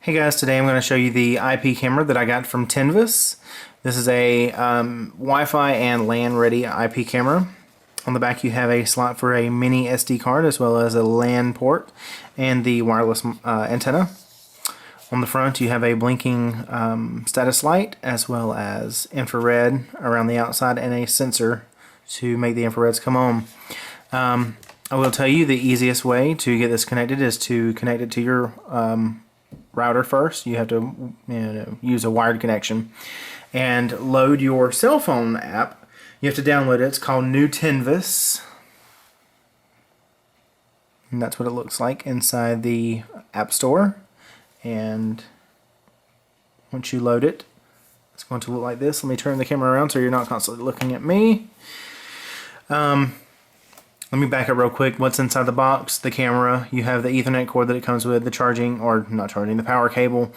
Hey guys, today I'm going to show you the IP camera that I got from TENVIS. This is a Wi-Fi and LAN ready IP camera. On the back you have a slot for a mini SD card as well as a LAN port and the wireless antenna. On the front you have a blinking status light as well as infrared around the outside and a sensor to make the infrareds come on. I will tell you the easiest way to get this connected is to connect it to your router first. You have to use a wired connection and load your cell phone app. You have to download it. It's called New TENVIS, and that's what it looks like inside the App Store. And once you load it, it's going to look like this. Let me turn the camera around so you're not constantly looking at me. Let me back up real quick. What's inside the box? The camera. You have the Ethernet cord that it comes with, the charging, or not charging, the power cable,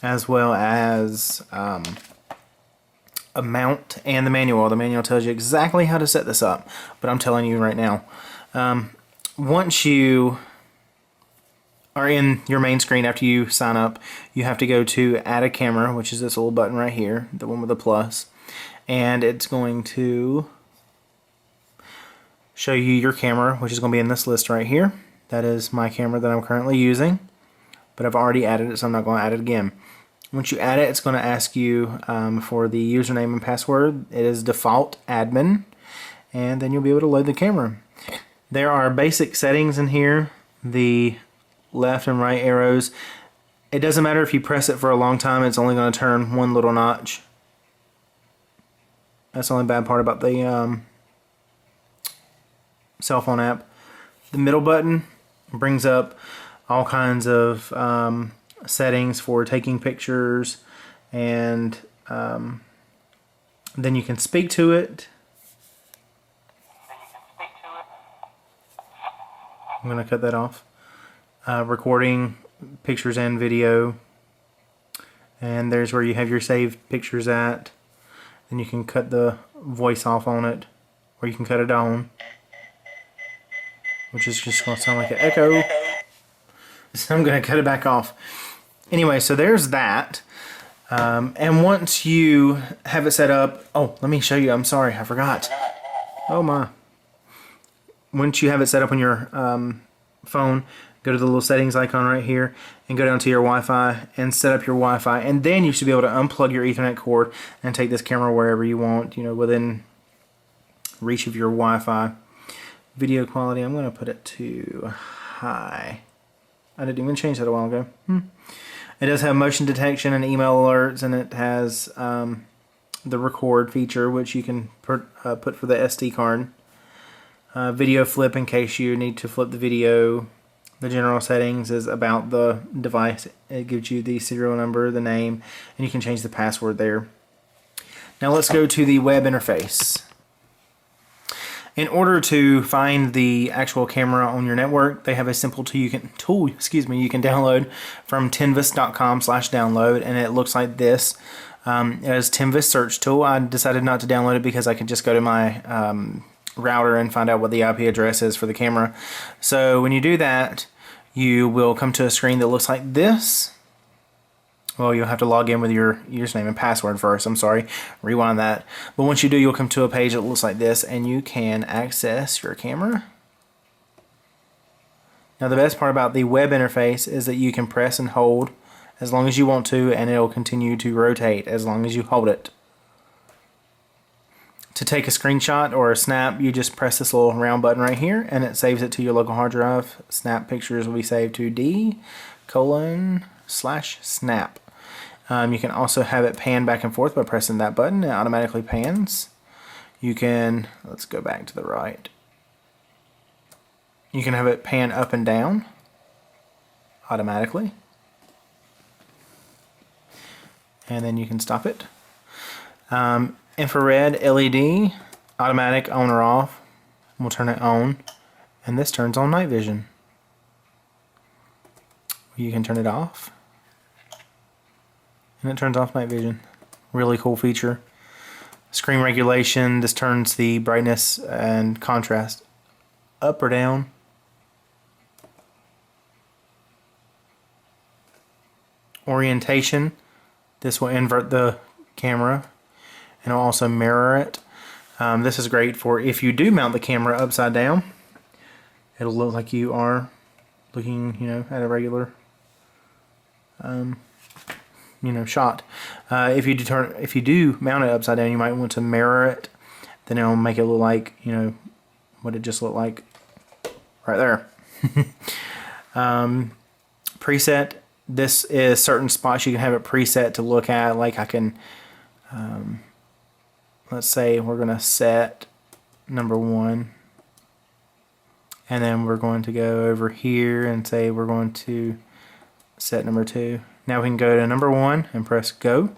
as well as a mount and the manual. The manual tells you exactly how to set this up, but I'm telling you right now. Once you are in your main screen after you sign up, you have to go to Add a Camera, which is this little button right here, the one with the plus, and it's going to show you your camera, which is going to be in this list right here. That is my camera that I'm currently using, but I've already added it, so I'm not going to add it again. Once you add it, it's going to ask you for the username and password. It is default admin, and then you'll be able to load the camera. There are basic settings in here, the left and right arrows. It doesn't matter if you press it for a long time, it's only going to turn one little notch. That's the only bad part about the cell phone app. The middle button brings up all kinds of settings for taking pictures, and then you can speak to it. I'm going to cut that off. Recording pictures and video, and there's where you have your saved pictures at. Then you can cut the voice off on it, or you can cut it on, which is just going to sound like an echo. So I'm going to cut it back off. Anyway, so there's that. And once you have it set up, oh, let me show you. I'm sorry, I forgot. Oh my. Once you have it set up on your phone, go to the little settings icon right here and go down to your Wi-Fi and set up your Wi-Fi. And then you should be able to unplug your Ethernet cord and take this camera wherever you want, within reach of your Wi-Fi. Video quality, I'm going to put it to high. I didn't even change that a while ago. It does have motion detection and email alerts, and it has the record feature, which you can put for the SD card. Video flip in case you need to flip the video. The general settings is about the device. It gives you the serial number, the name, and you can change the password there. Now let's go to the web interface. In order to find the actual camera on your network, they have a simple tool you can download from tenvis.com/download, and it looks like this. It has TENVIS search tool. I decided not to download it because I could just go to my router and find out what the IP address is for the camera. So when you do that, you will come to a screen that looks like this. Well, you'll have to log in with your username and password first. I'm sorry, rewind that. But once you do, you'll come to a page that looks like this, and you can access your camera. Now, the best part about the web interface is that you can press and hold as long as you want to, and it'll continue to rotate as long as you hold it. To take a screenshot or a snap, you just press this little round button right here, and it saves it to your local hard drive. Snap pictures will be saved to D:/snap. You can also have it pan back and forth by pressing that button. It automatically pans. You can, let's go back to the right. You can have it pan up and down automatically. And then you can stop it. Infrared LED, automatic on or off. We'll turn it on. And this turns on night vision. You can turn it off, and it turns off night vision. Really cool feature. Screen regulation, this turns the brightness and contrast up or down. orientation. This will invert the camera and it'll also mirror it. This is great for if you do mount the camera upside down. It'll look like you are looking, you know, at a regular, you know, shot. If you do mount it upside down, you might want to mirror it. Then it'll make it look like, you know, what it just looked like right there. Preset. This is certain spots you can have it preset to look at. Like I can, let's say we're going to set number 1. And then we're going to go over here and say we're going to set number 2. Now we can go to number 1 and press go.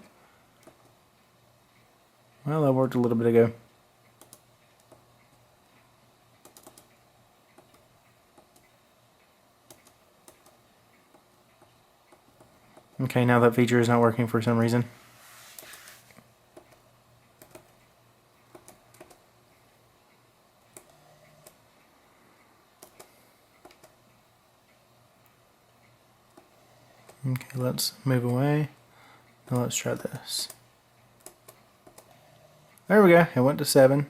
Well, that worked a little bit ago. Okay, now that feature is not working for some reason. Okay, let's move away. Now let's try this. There we go. It went to 7.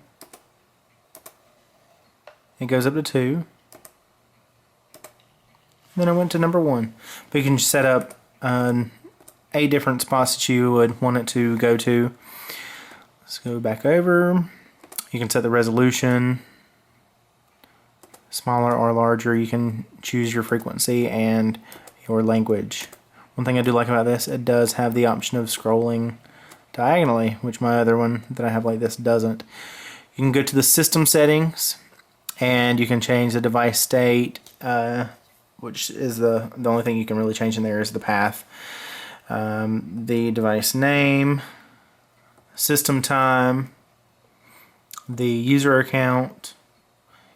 It goes up to 2. Then I went to number 1. But you can set up 8 different spots that you would want it to go to. Let's go back over. You can set the resolution, smaller or larger. You can choose your frequency and your language. One thing I do like about this, it does have the option of scrolling diagonally, which my other one that I have like this doesn't. You can go to the system settings and you can change the device state, which is the only thing you can really change in there is the path. The device name, system time, the user account.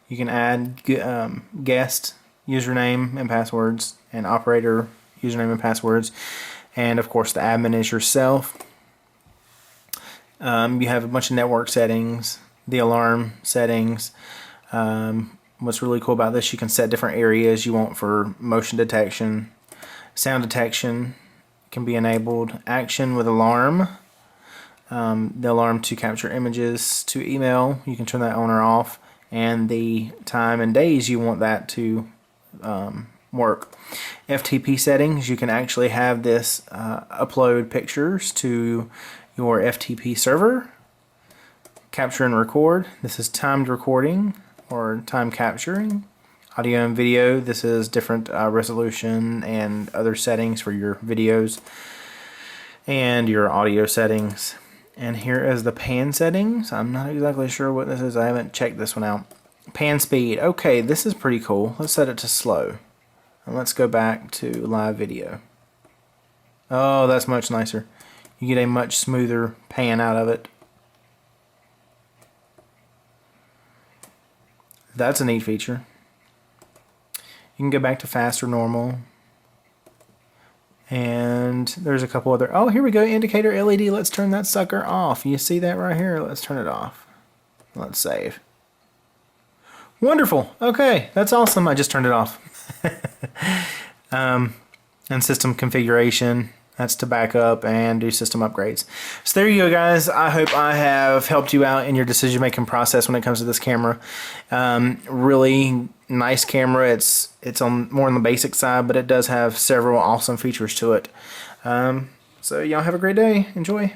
You can add guest username and passwords and operator username and passwords, and of course the admin is yourself. You have a bunch of network settings, the alarm settings. What's really cool about this, you can set different areas you want for motion detection. Sound detection can be enabled. Action with alarm. The alarm to capture images to email, you can turn that on or off. And the time and days you want that to work. FTP settings, you can actually have this upload pictures to your FTP server. Capture and record. This is timed recording or time capturing. Audio and video, this is different resolution and other settings for your videos and your audio settings. And here is the pan settings. I'm not exactly sure what this is. I haven't checked this one out. Pan speed. Okay, this is pretty cool. Let's set it to slow. And let's go back to live video. Oh, that's much nicer. You get a much smoother pan out of it. That's a neat feature. You can go back to fast or normal. And there's a couple other, oh, here we go, indicator LED. Let's turn that sucker off. You see that right here? Let's turn it off. Let's save. Wonderful. Okay, that's awesome. I just turned it off. And system configuration. That's to back up and do system upgrades. So there you go, guys. I hope I have helped you out in your decision-making process when it comes to this camera. Really nice camera. It's on more on the basic side, but it does have several awesome features to it. So y'all have a great day. Enjoy.